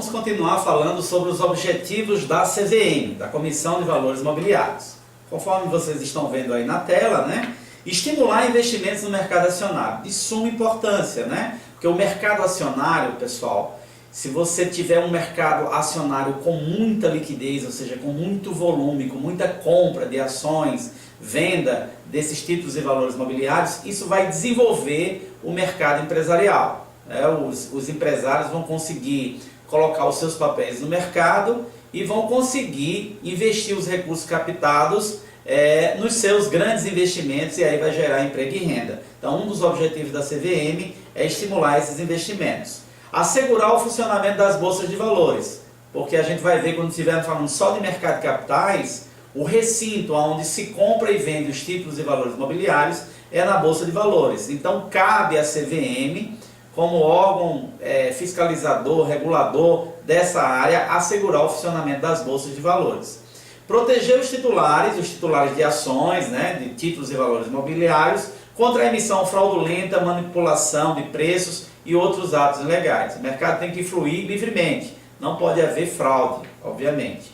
vamos continuar falando sobre os objetivos da CVM, da Comissão de Valores Mobiliários. Conforme vocês estão vendo aí na tela, né? Estimular investimentos no mercado acionário, de suma importância, né? Porque o mercado acionário, pessoal, se você tiver um mercado acionário com muita liquidez, ou seja, com muito volume, com muita compra de ações, venda desses títulos e valores mobiliários, isso vai desenvolver o mercado empresarial. Os empresários vão conseguir colocar os seus papéis no mercado e vão conseguir investir os recursos captados nos seus grandes investimentos, e aí vai gerar emprego e renda. Então, um dos objetivos da CVM é estimular esses investimentos. Assegurar o funcionamento das bolsas de valores, porque a gente vai ver, quando estivermos falando só de mercado de capitais, o recinto onde se compra e vende os títulos e valores mobiliários é na Bolsa de Valores. Então, cabe à CVM, como órgão fiscalizador, regulador dessa área, assegurar o funcionamento das bolsas de valores. Proteger os titulares de ações, né, de títulos e valores mobiliários, contra a emissão fraudulenta, manipulação de preços e outros atos ilegais. O mercado tem que fluir livremente, não pode haver fraude, obviamente.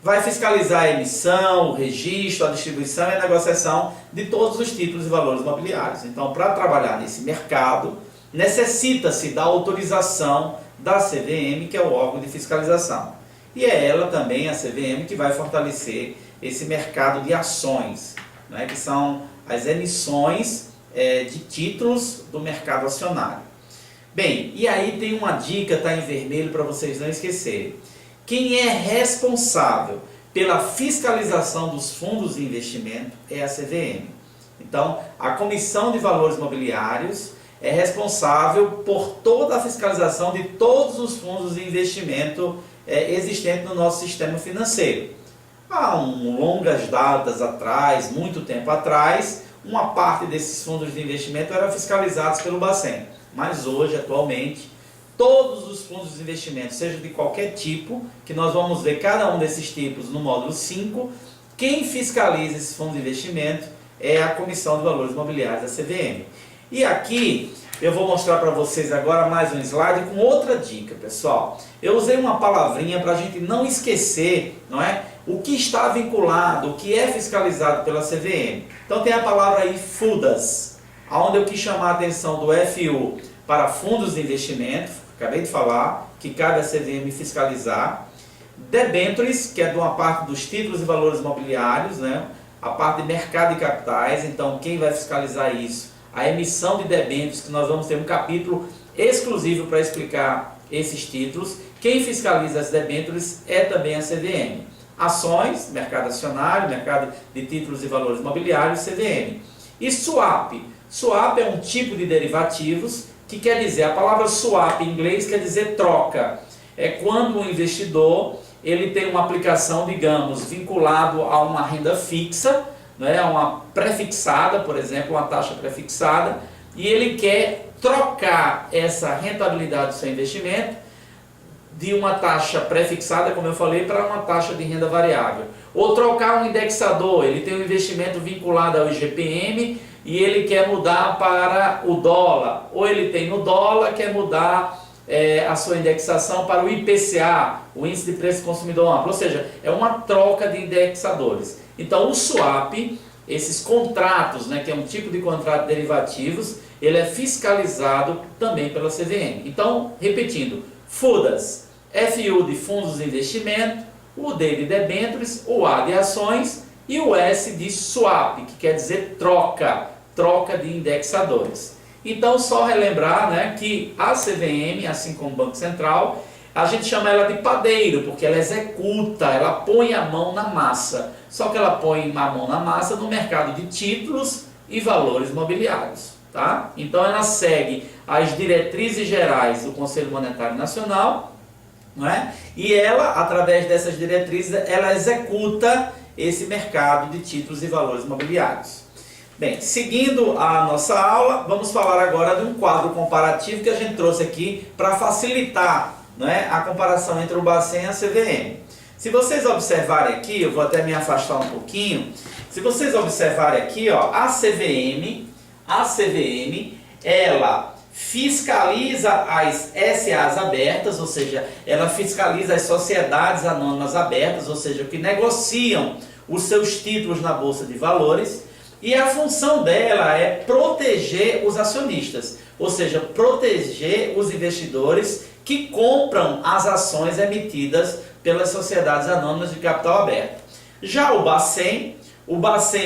Vai fiscalizar a emissão, o registro, a distribuição e a negociação de todos os títulos e valores mobiliários. Então, para trabalhar nesse mercado, necessita-se da autorização da CVM, que é o órgão de fiscalização. E é ela também, a CVM, que vai fortalecer esse mercado de ações, né, que são as emissões de títulos do mercado acionário. Bem, e aí tem uma dica, está em vermelho para vocês não esquecerem. Quem é responsável pela fiscalização dos fundos de investimento é a CVM. Então, a Comissão de Valores Mobiliários é responsável por toda a fiscalização de todos os fundos de investimento existentes no nosso sistema financeiro. Há longas datas atrás, muito tempo atrás, uma parte desses fundos de investimento eram fiscalizados pelo Bacen. Mas hoje, atualmente, todos os fundos de investimento, seja de qualquer tipo, que nós vamos ver cada um desses tipos no módulo 5, quem fiscaliza esses fundos de investimento é a Comissão de Valores Mobiliários da CVM. E aqui eu vou mostrar para vocês agora mais um slide com outra dica, pessoal. Eu usei uma palavrinha para a gente não esquecer, não é? O que está vinculado, o que é fiscalizado pela CVM. Então tem a palavra aí FUDAS, onde eu quis chamar a atenção do FU para fundos de investimento, acabei de falar, que cabe à CVM fiscalizar. Debentures, que é de uma parte dos títulos e valores mobiliários, né? A parte de mercado de capitais, então quem vai fiscalizar isso? A emissão de debêntures, que nós vamos ter um capítulo exclusivo para explicar esses títulos. Quem fiscaliza as debêntures é também a CVM. Ações, mercado acionário, mercado de títulos e valores mobiliários, CVM. E swap. Swap é um tipo de derivativos que quer dizer, a palavra swap em inglês quer dizer troca. É quando um investidor ele tem uma aplicação, digamos, vinculado a uma renda fixa, né, uma prefixada, por exemplo, uma taxa prefixada, e ele quer trocar essa rentabilidade do seu investimento de uma taxa prefixada, como eu falei, para uma taxa de renda variável. Ou trocar um indexador, ele tem um investimento vinculado ao IGPM e ele quer mudar para o dólar. Ou ele tem no dólar, quer mudar a sua indexação para o IPCA, o Índice de Preço do Consumidor Amplo. Ou seja, é uma troca de indexadores. Então o swap, esses contratos, né, que é um tipo de contrato de derivativos, ele é fiscalizado também pela CVM. Então, repetindo, FUDAS, FU de fundos de investimento, o D de debêntures, o A de ações e o S de swap, que quer dizer troca, troca de indexadores. Então, só relembrar, né, que a CVM, assim como o Banco Central, a gente chama ela de padeiro, porque ela executa, ela põe a mão na massa. Só que ela põe a mão na massa no mercado de títulos e valores mobiliários. Tá? Então ela segue as diretrizes gerais do Conselho Monetário Nacional, não é? E ela, através dessas diretrizes, ela executa esse mercado de títulos e valores mobiliários. Bem, seguindo a nossa aula, vamos falar agora de um quadro comparativo que a gente trouxe aqui para facilitar, não é, a comparação entre o Bacen e a CVM. Se vocês observarem aqui, eu vou até me afastar um pouquinho, se vocês observarem aqui, ó, a CVM, ela fiscaliza as SAs abertas, ou seja, ela fiscaliza as sociedades anônimas abertas, ou seja, que negociam os seus títulos na Bolsa de Valores, e a função dela é proteger os acionistas, ou seja, proteger os investidores que compram as ações emitidas pelas sociedades anônimas de capital aberto. Já o Bacen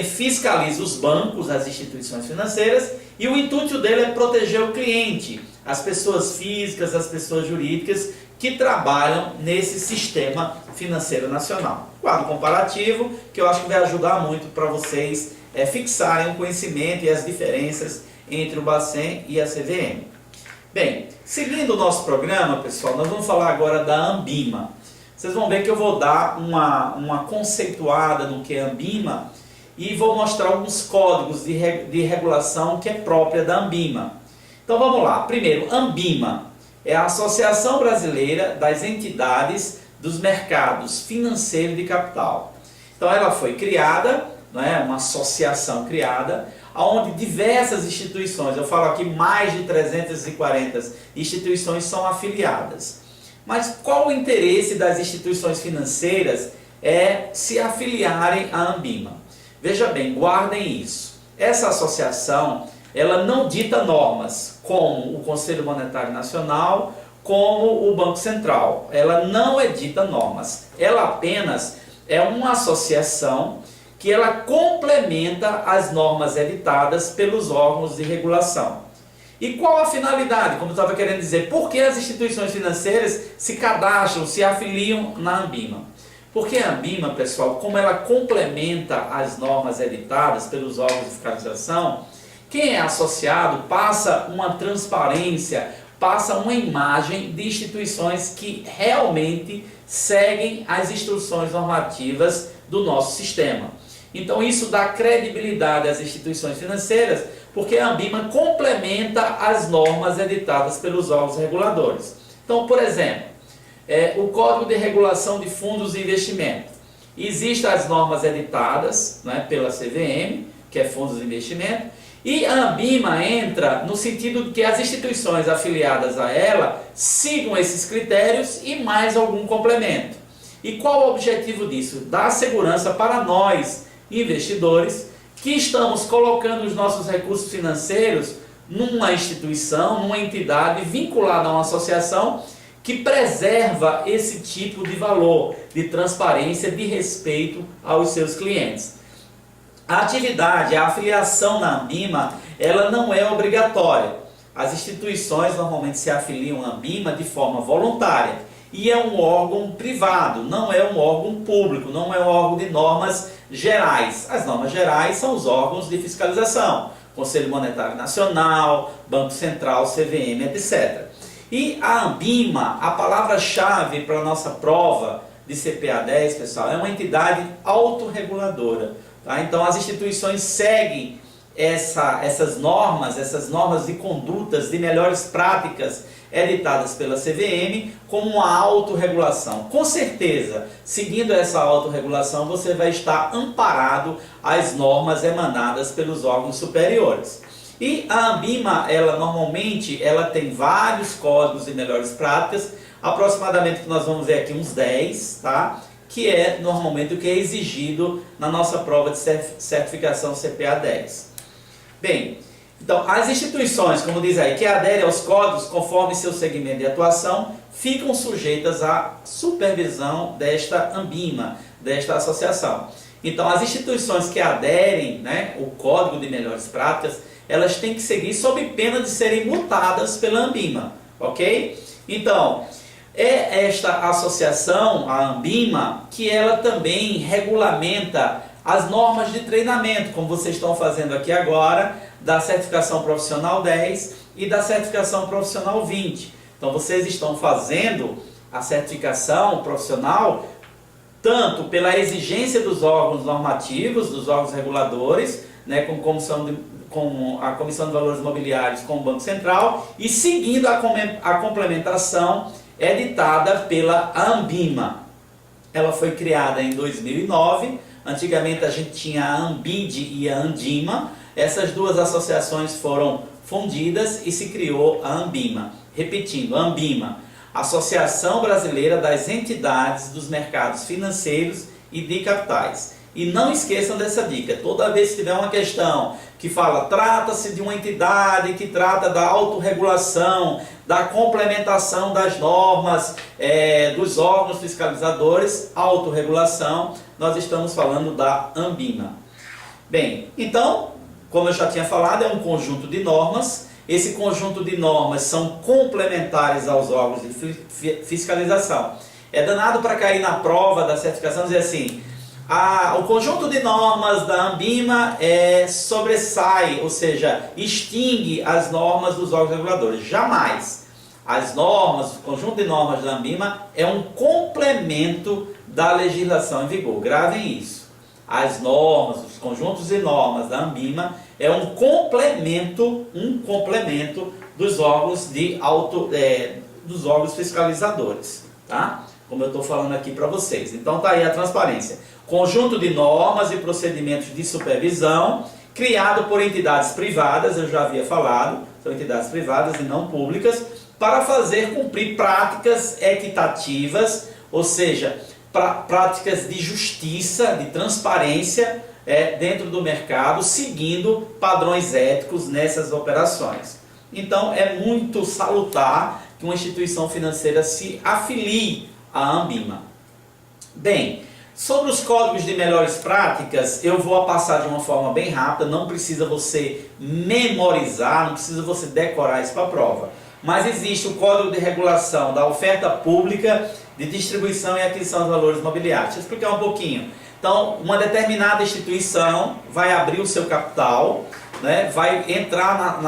fiscaliza os bancos, as instituições financeiras, e o intuito dele é proteger o cliente, as pessoas físicas, as pessoas jurídicas que trabalham nesse sistema financeiro nacional. Quadro comparativo, que eu acho que vai ajudar muito para vocês fixarem o conhecimento e as diferenças entre o Bacen e a CVM. Bem, seguindo o nosso programa, pessoal, nós vamos falar agora da Anbima. Vocês vão ver que eu vou dar uma conceituada no que é Anbima e vou mostrar alguns códigos de regulação que é própria da Anbima. Então vamos lá. Primeiro, Anbima é a Associação Brasileira das Entidades dos Mercados Financeiros de Capital. Então ela foi criada, não é, uma associação criada, onde diversas instituições, eu falo aqui mais de 340 instituições são afiliadas. Mas qual o interesse das instituições financeiras é se afiliarem à Anbima? Veja bem, guardem isso. Essa associação, ela não dita normas, como o Conselho Monetário Nacional, como o Banco Central. Ela não edita normas. Ela apenas é uma associação que ela complementa as normas editadas pelos órgãos de regulação. E qual a finalidade? Como eu estava querendo dizer, por que as instituições financeiras se cadastram, se afiliam na Anbima? Porque a Anbima, pessoal, como ela complementa as normas editadas pelos órgãos de fiscalização, quem é associado passa uma transparência, passa uma imagem de instituições que realmente seguem as instruções normativas do nosso sistema. Então isso dá credibilidade às instituições financeiras, porque a Anbima complementa as normas editadas pelos órgãos reguladores. Então, por exemplo, o Código de Regulação de Fundos de Investimento. Existem as normas editadas, né, pela CVM, que é Fundos de Investimento, e a Anbima entra no sentido de que as instituições afiliadas a ela sigam esses critérios e mais algum complemento. E qual o objetivo disso? Dar segurança para nós, investidores, que estamos colocando os nossos recursos financeiros numa instituição, numa entidade vinculada a uma associação que preserva esse tipo de valor, de transparência, de respeito aos seus clientes. A atividade, a afiliação na Anbima, ela não é obrigatória. As instituições normalmente se afiliam à Anbima de forma voluntária. E é um órgão privado, não é um órgão público, não é um órgão de normas gerais. As normas gerais são os órgãos de fiscalização, Conselho Monetário Nacional, Banco Central, CVM, etc. E a Anbima, a palavra-chave para a nossa prova de CPA 10, pessoal, é uma entidade autorreguladora. Tá? Então as instituições seguem essas normas de condutas, de melhores práticas editadas pela CVM como uma autorregulação. Com certeza, seguindo essa autorregulação, você vai estar amparado às normas emanadas pelos órgãos superiores. E a Anbima, normalmente, tem vários códigos de melhores práticas, aproximadamente que nós vamos ver aqui uns 10, tá? Que é normalmente o que é exigido na nossa prova de certificação CPA 10. Bem, então as instituições, como diz aí, que aderem aos códigos conforme seu segmento de atuação, ficam sujeitas à supervisão desta Anbima, desta associação. Então as instituições que aderem, né, o código de melhores práticas, elas têm que seguir sob pena de serem multadas pela Anbima, ok? Então, é esta associação, a Anbima, que ela também regulamenta as normas de treinamento, como vocês estão fazendo aqui agora, da certificação profissional 10 e da certificação profissional 20. Então vocês estão fazendo a certificação profissional tanto pela exigência dos órgãos normativos, dos órgãos reguladores, né, com a Comissão de Valores Mobiliários, com o Banco Central, e seguindo a complementação editada pela Anbima. Ela foi criada em 2009, antigamente a gente tinha a Anbid e a Andima, essas duas associações foram fundidas e se criou a Ambima. Repetindo, a Ambima, Associação Brasileira das Entidades dos Mercados Financeiros e de Capitais. E não esqueçam dessa dica, toda vez que tiver uma questão que fala, trata-se de uma entidade que trata da autorregulação, da complementação das normas dos órgãos fiscalizadores, autorregulação, nós estamos falando da Ambima. Bem, então, como eu já tinha falado, é um conjunto de normas. Esse conjunto de normas são complementares aos órgãos de fiscalização. É danado para cair na prova da certificação dizer assim, o conjunto de normas da Ambima sobressai, ou seja, extingue as normas dos órgãos reguladores. Jamais. As normas, o conjunto de normas da Ambima é um complemento da legislação em vigor. Gravem isso. As normas, os conjuntos de normas da Ambima é um complemento dos órgãos dos órgãos fiscalizadores, tá? Como eu estou falando aqui para vocês. Então tá aí a transparência. Conjunto de normas e procedimentos de supervisão criado por entidades privadas, eu já havia falado, são entidades privadas e não públicas, para fazer cumprir práticas equitativas, ou seja, práticas de justiça, de transparência dentro do mercado, seguindo padrões éticos nessas operações. Então é muito salutar que uma instituição financeira se afilie à Ambima. Bem, sobre os códigos de melhores práticas, eu vou passar de uma forma bem rápida, não precisa você memorizar, não precisa você decorar isso para a prova. Mas existe o Código de Regulação da Oferta Pública de Distribuição e Aquisição de Valores Mobiliários. Deixa eu explicar um pouquinho. Então, uma determinada instituição vai abrir o seu capital, né, vai entrar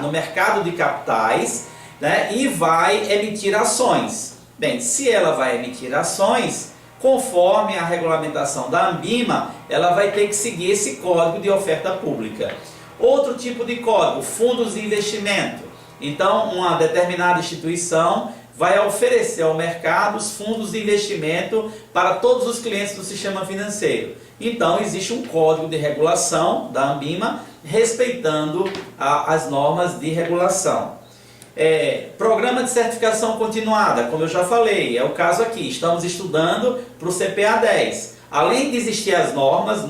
no mercado de capitais, né, e vai emitir ações. Bem, se ela vai emitir ações, conforme a regulamentação da Ambima, ela vai ter que seguir esse Código de Oferta Pública. Outro tipo de código, fundos de investimento. Então, uma determinada instituição vai oferecer ao mercado os fundos de investimento para todos os clientes do sistema financeiro. Então, existe um código de regulação da Ambima, respeitando as normas de regulação. Programa de certificação continuada, como eu já falei, é o caso aqui. Estamos estudando para o CPA 10. Além de existir as normas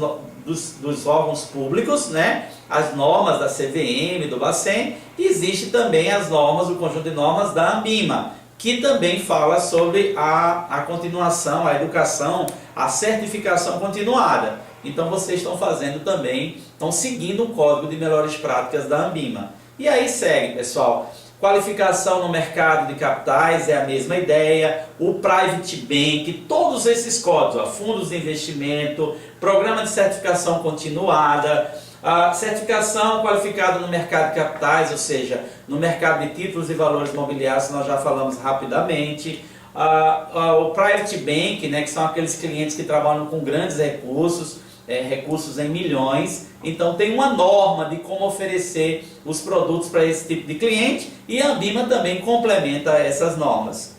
dos órgãos públicos, né? As normas da CVM, do Bacen, existe também as normas, o conjunto de normas da Ambima, que também fala sobre a continuação, a educação, a certificação continuada. Então vocês estão fazendo também, estão seguindo o Código de Melhores Práticas da Ambima. E aí segue, pessoal. Qualificação no mercado de capitais é a mesma ideia, o Private Bank, todos esses códigos, fundos de investimento, programa de certificação continuada, a certificação qualificada no mercado de capitais, ou seja, no mercado de títulos e valores mobiliários, nós já falamos rapidamente, o Private Bank, né, que são aqueles clientes que trabalham com grandes recursos, recursos em milhões. Então tem uma norma de como oferecer os produtos para esse tipo de cliente e a Ambima também complementa essas normas.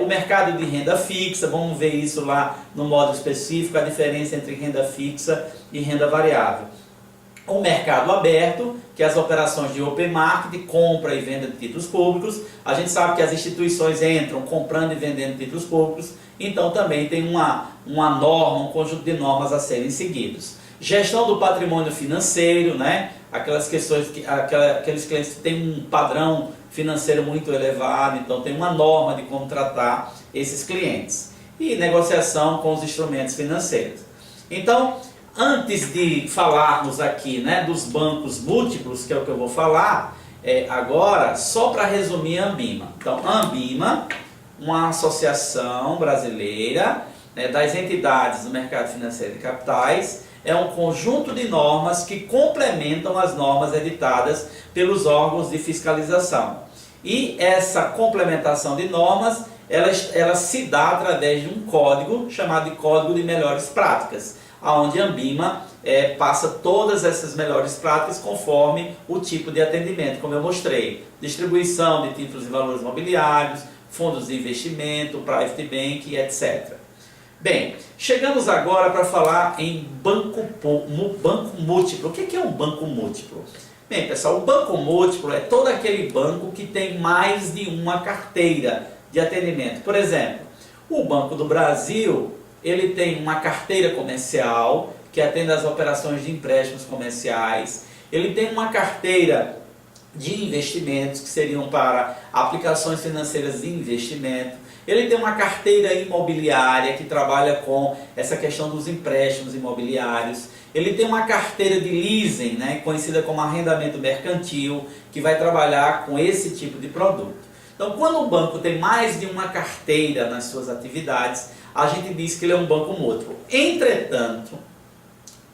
O mercado de renda fixa, vamos ver isso lá no modo específico, a diferença entre renda fixa e renda variável. O mercado aberto, que é as operações de open market, compra e venda de títulos públicos. A gente sabe que as instituições entram comprando e vendendo títulos públicos, então também tem uma norma, um conjunto de normas a serem seguidos. Gestão do patrimônio financeiro, né? Aqueles clientes que têm um padrão financeiro muito elevado, então tem uma norma de como tratar esses clientes. E negociação com os instrumentos financeiros. Então, antes de falarmos aqui, né, dos bancos múltiplos, que é o que eu vou falar agora, só para resumir a Ambima. Então, a Ambima, uma associação brasileira, né, das entidades do mercado financeiro de capitais, é um conjunto de normas que complementam as normas editadas pelos órgãos de fiscalização. E essa complementação de normas, ela se dá através de um código chamado de Código de Melhores Práticas, onde a Ambima passa todas essas melhores práticas conforme o tipo de atendimento, como eu mostrei. Distribuição de títulos e valores mobiliários, fundos de investimento, private bank, etc. Bem, chegamos agora para falar em banco múltiplo. O que é um banco múltiplo? Bem, pessoal, o banco múltiplo é todo aquele banco que tem mais de uma carteira de atendimento. Por exemplo, o Banco do Brasil, ele tem uma carteira comercial que atende às operações de empréstimos comerciais. Ele tem uma carteira de investimentos que seriam para aplicações financeiras de investimento. Ele tem uma carteira imobiliária que trabalha com essa questão dos empréstimos imobiliários. Ele tem uma carteira de leasing, né, conhecida como arrendamento mercantil, que vai trabalhar com esse tipo de produto. Então, quando o banco tem mais de uma carteira nas suas atividades, a gente diz que ele é um banco múltiplo. Entretanto,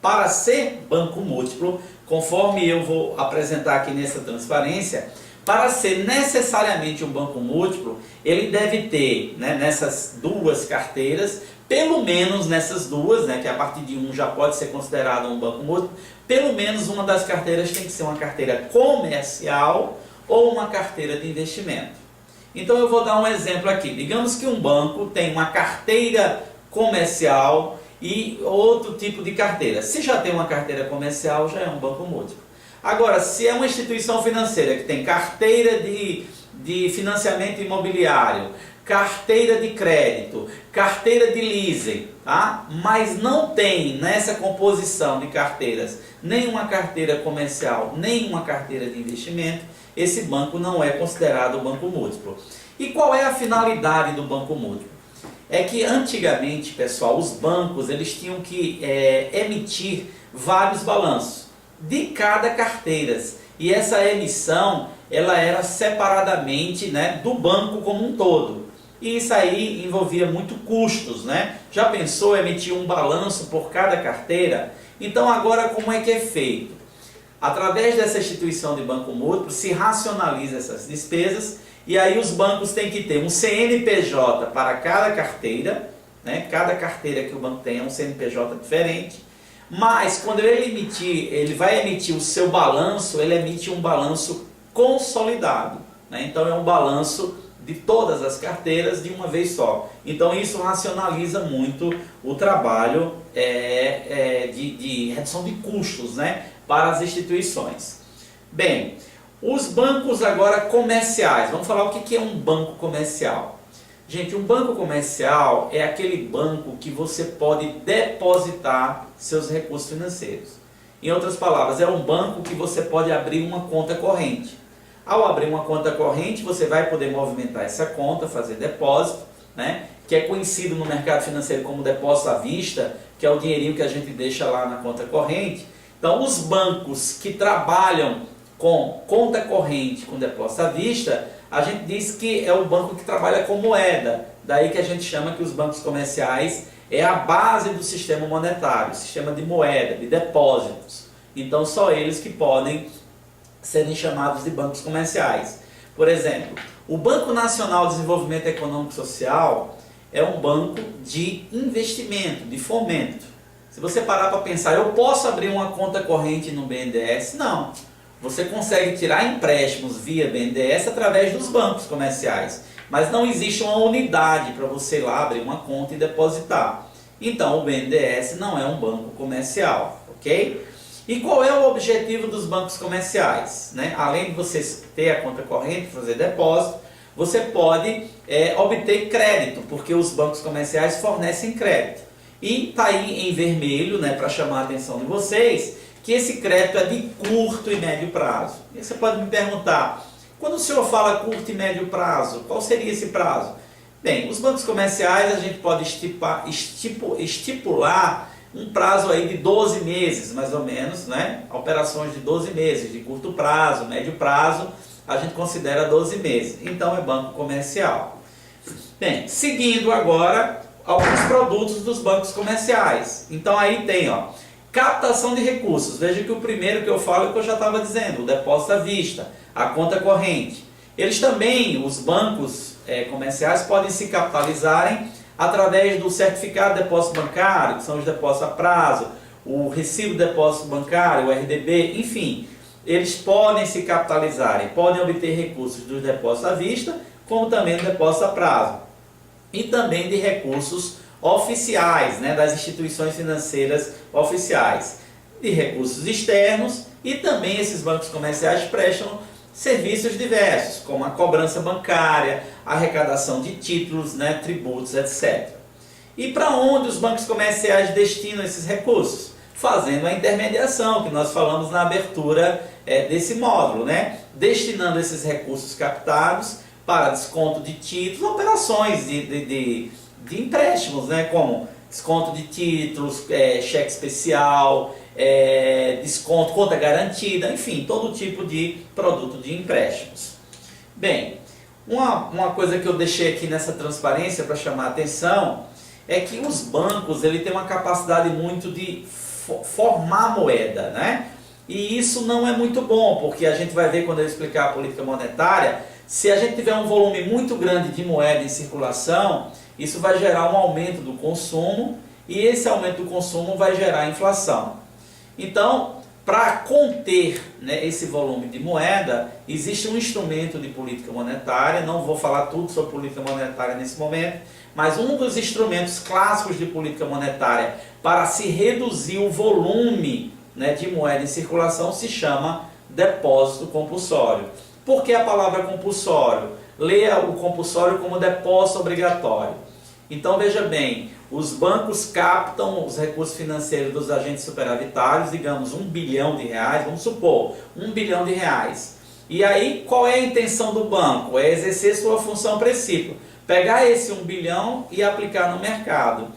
para ser banco múltiplo, conforme eu vou apresentar aqui nessa transparência, para ser necessariamente um banco múltiplo, ele deve ter, né, nessas duas carteiras, pelo menos nessas duas, né, que a partir de um já pode ser considerado um banco múltiplo, pelo menos uma das carteiras tem que ser uma carteira comercial ou uma carteira de investimento. Então eu vou dar um exemplo aqui. Digamos que um banco tem uma carteira comercial e outro tipo de carteira. Se já tem uma carteira comercial, já é um banco múltiplo. Agora, se é uma instituição financeira que tem carteira de financiamento imobiliário, carteira de crédito, carteira de leasing, tá? Mas não tem nessa composição de carteiras nenhuma carteira comercial, nenhuma carteira de investimento, esse banco não é considerado banco múltiplo. E qual é a finalidade do banco múltiplo? É que antigamente, pessoal, os bancos eles tinham que emitir vários balanços de cada carteira. E essa emissão ela era separadamente, né, do banco como um todo. E isso aí envolvia muito custos, né? Já pensou emitir um balanço por cada carteira? Então agora como é que é feito? Através dessa instituição de banco múltiplo se racionaliza essas despesas e aí os bancos têm que ter um CNPJ para cada carteira, né? Cada carteira que o banco tem é um CNPJ diferente, mas quando ele vai emitir o seu balanço, ele emite um balanço consolidado, né? Então é um balanço de todas as carteiras de uma vez só. Então isso racionaliza muito o trabalho de redução de custos, né, para as instituições. Bem, os bancos agora comerciais. Vamos falar o que é um banco comercial. Gente, um banco comercial é aquele banco que você pode depositar seus recursos financeiros. Em outras palavras, é um banco que você pode abrir uma conta corrente. Ao abrir uma conta corrente, você vai poder movimentar essa conta, fazer depósito, né, que é conhecido no mercado financeiro como depósito à vista, que é o dinheirinho que a gente deixa lá na conta corrente. Então, os bancos que trabalham com conta corrente, com depósito à vista, a gente diz que é o banco que trabalha com moeda. Daí que a gente chama que os bancos comerciais é a base do sistema monetário, sistema de moeda, de depósitos. Então, só eles que podem serem chamados de bancos comerciais. Por exemplo, o Banco Nacional de Desenvolvimento Econômico e Social é um banco de investimento, de fomento. Se você parar para pensar, eu posso abrir uma conta corrente no BNDES? Não. Você consegue tirar empréstimos via BNDES através dos bancos comerciais, mas não existe uma unidade para você ir lá abrir uma conta e depositar. Então o BNDES não é um banco comercial, ok? E qual é o objetivo dos bancos comerciais, né? Além de você ter a conta corrente, fazer depósito, você pode obter crédito, porque os bancos comerciais fornecem crédito. E está aí em vermelho, né, para chamar a atenção de vocês, que esse crédito é de curto e médio prazo. E você pode me perguntar, quando o senhor fala curto e médio prazo, qual seria esse prazo? Bem, os bancos comerciais a gente pode estipular um prazo aí de 12 meses, mais ou menos, né? Operações de 12 meses, de curto prazo, médio prazo, a gente considera 12 meses. Então é banco comercial. Bem, seguindo agora alguns produtos dos bancos comerciais. Então aí tem, ó, captação de recursos. Veja que o primeiro que eu falo é o que eu já estava dizendo, o depósito à vista, a conta corrente. Eles também, os bancos comerciais, podem se capitalizarem através do certificado de depósito bancário, que são os depósitos a prazo, o recibo de depósito bancário, o RDB, enfim, eles podem se capitalizarem, podem obter recursos dos depósitos à vista, como também do depósito a prazo, e também de recursos oficiais, né, das instituições financeiras oficiais, de recursos externos, e também esses bancos comerciais prestam serviços diversos, como a cobrança bancária, a arrecadação de títulos, né, tributos, etc. E para onde os bancos comerciais destinam esses recursos? Fazendo a intermediação, que nós falamos na abertura desse módulo, né? Destinando esses recursos captados para desconto de títulos, operações de empréstimos, né? Como desconto de títulos, cheque especial, desconto, conta garantida, enfim, todo tipo de produto de empréstimos. Bem, uma coisa que eu deixei aqui nessa transparência para chamar a atenção é que os bancos ele têm uma capacidade muito de formar moeda, né? E isso não é muito bom, porque a gente vai ver quando eu explicar a política monetária, se a gente tiver um volume muito grande de moeda em circulação, isso vai gerar um aumento do consumo, e esse aumento do consumo vai gerar inflação. Então, para conter, né, esse volume de moeda, existe um instrumento de política monetária, não vou falar tudo sobre política monetária nesse momento, mas um dos instrumentos clássicos de política monetária para se reduzir o volume, né, de moeda em circulação se chama depósito compulsório. Por que a palavra compulsório? Leia o compulsório como depósito obrigatório. Então veja bem, os bancos captam os recursos financeiros dos agentes superavitários, digamos 1 bilhão de reais, vamos supor, 1 bilhão de reais. E aí qual é a intenção do banco? É exercer sua função princípio, pegar esse 1 bilhão e aplicar no mercado.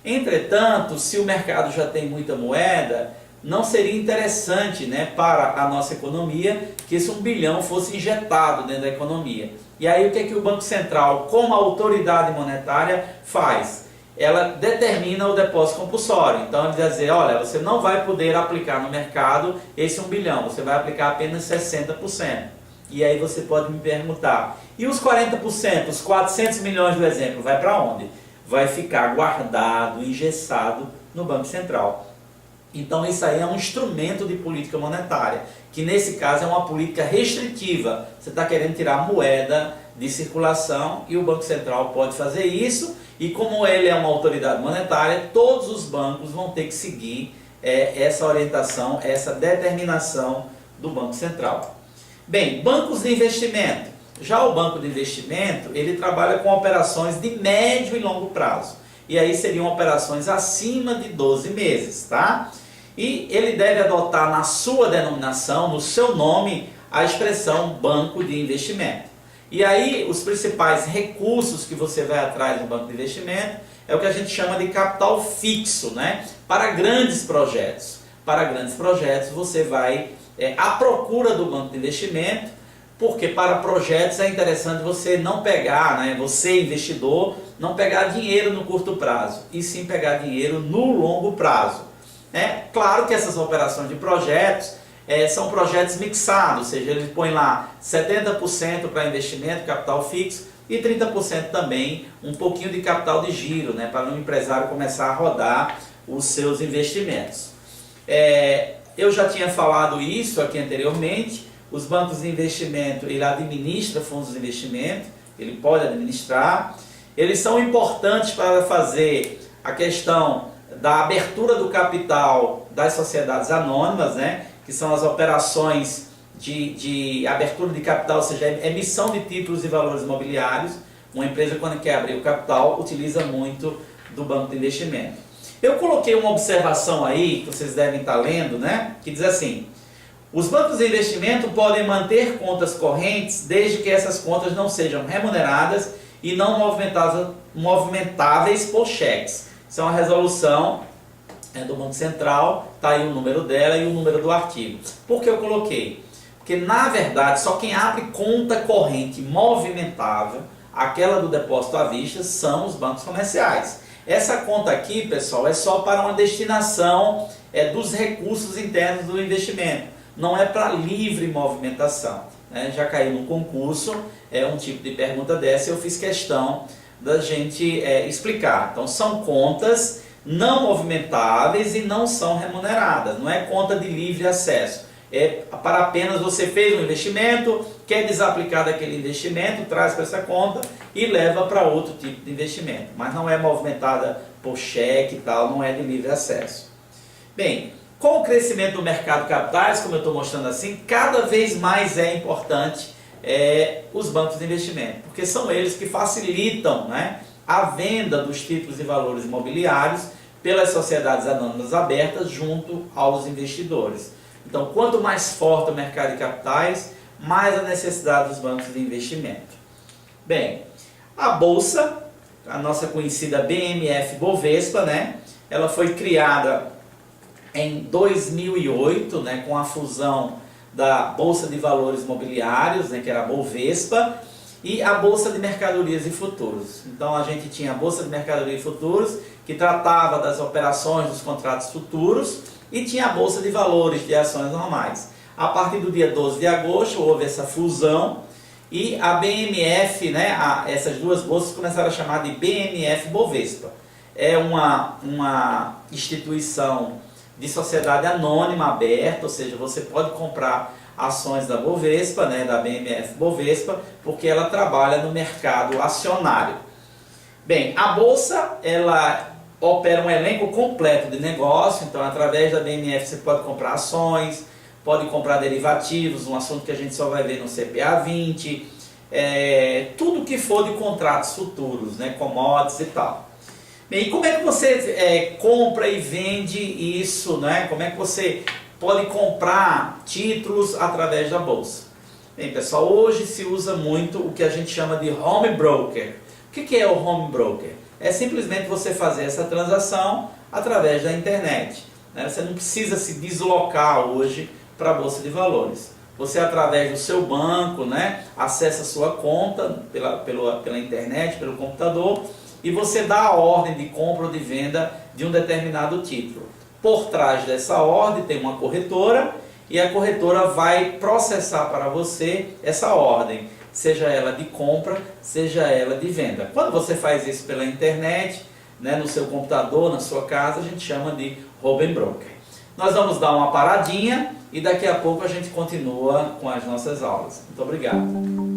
Entretanto, se o mercado já tem muita moeda, não seria interessante, né, para a nossa economia que esse 1 bilhão fosse injetado dentro da economia. E aí o que é que o Banco Central, como autoridade monetária, faz? Ela determina o depósito compulsório. Então ele vai dizer, olha, você não vai poder aplicar no mercado esse 1 bilhão, você vai aplicar apenas 60%. E aí você pode me perguntar, e os 40%, os 400 milhões do exemplo, vai para onde? Vai ficar guardado, engessado no Banco Central. Então isso aí é um instrumento de política monetária, que nesse caso é uma política restritiva. Você está querendo tirar moeda de circulação e o Banco Central pode fazer isso, e como ele é uma autoridade monetária, todos os bancos vão ter que seguir essa orientação, essa determinação do Banco Central. Bem, bancos de investimento. Já o banco de investimento, ele trabalha com operações de médio e longo prazo. E aí seriam operações acima de 12 meses, tá? E ele deve adotar na sua denominação, no seu nome, a expressão banco de investimento. E aí os principais recursos que você vai atrás do banco de investimento é o que a gente chama de capital fixo, né? Para grandes projetos. Para grandes projetos você vai à procura do banco de investimento, porque para projetos é interessante você não pegar, né, você investidor, não pegar dinheiro no curto prazo, e sim pegar dinheiro no longo prazo. Claro que essas operações de projetos são projetos mixados, ou seja, eles põem lá 70% para investimento, capital fixo, e 30% também, um pouquinho de capital de giro, né, para o empresário começar a rodar os seus investimentos. Eu já tinha falado isso aqui anteriormente. Os bancos de investimento, ele administra fundos de investimento, ele pode administrar. Eles são importantes para fazer a questão da abertura do capital das sociedades anônimas, né? Que são as operações de abertura de capital, ou seja, emissão de títulos e valores imobiliários. Uma empresa, quando quer abrir o capital, utiliza muito do banco de investimento. Eu coloquei uma observação aí, que vocês devem estar lendo, né? Que diz assim: os bancos de investimento podem manter contas correntes desde que essas contas não sejam remuneradas e não movimentáveis por cheques. Isso é uma resolução do Banco Central, está aí o número dela e o número do artigo. Por que eu coloquei? Porque na verdade só quem abre conta corrente movimentável, aquela do depósito à vista, são os bancos comerciais. Essa conta aqui, pessoal, é só para uma destinação dos recursos internos do investimento. Não é para livre movimentação, né? Já caiu no concurso um tipo de pergunta dessa e eu fiz questão da gente explicar. Então são contas não movimentáveis e não são remuneradas. Não é conta de livre acesso. É para apenas você fez um investimento, quer desaplicar daquele investimento, traz para essa conta e leva para outro tipo de investimento. Mas não é movimentada por cheque e tal, não é de livre acesso. Bem, com o crescimento do mercado de capitais, como eu estou mostrando assim, cada vez mais é importante os bancos de investimento, porque são eles que facilitam, né, a venda dos títulos e valores imobiliários pelas sociedades anônimas abertas junto aos investidores. Então, quanto mais forte o mercado de capitais, mais a necessidade dos bancos de investimento. Bem, a Bolsa, a nossa conhecida BMF-Bovespa, né, ela foi criada em 2008, né, com a fusão da Bolsa de Valores Imobiliários, né, que era a Bovespa, e a Bolsa de Mercadorias e Futuros. Então a gente tinha a Bolsa de Mercadorias e Futuros, que tratava das operações dos contratos futuros, e tinha a Bolsa de Valores de ações normais. A partir do dia 12 de agosto houve essa fusão, e a BMF, né, essas duas bolsas começaram a chamar de BMF Bovespa. É uma instituição de sociedade anônima aberta, ou seja, você pode comprar ações da Bovespa, né, da BMF Bovespa, porque ela trabalha no mercado acionário. Bem, a Bolsa, ela opera um elenco completo de negócio, então através da BMF você pode comprar ações, pode comprar derivativos, um assunto que a gente só vai ver no CPA 20, tudo que for de contratos futuros, né, commodities e tal. Bem, e como é que você compra e vende isso, né? Como é que você pode comprar títulos através da Bolsa? Bem, pessoal, hoje se usa muito o que a gente chama de home broker. O que é o home broker? É simplesmente você fazer essa transação através da internet, né? Você não precisa se deslocar hoje para a Bolsa de Valores. Você, através do seu banco, né, acessa a sua conta pela internet, pelo computador, e você dá a ordem de compra ou de venda de um determinado título. Por trás dessa ordem tem uma corretora, e a corretora vai processar para você essa ordem, seja ela de compra, seja ela de venda. Quando você faz isso pela internet, né, no seu computador, na sua casa, a gente chama de home broker. Nós vamos dar uma paradinha e daqui a pouco a gente continua com as nossas aulas. Muito obrigado.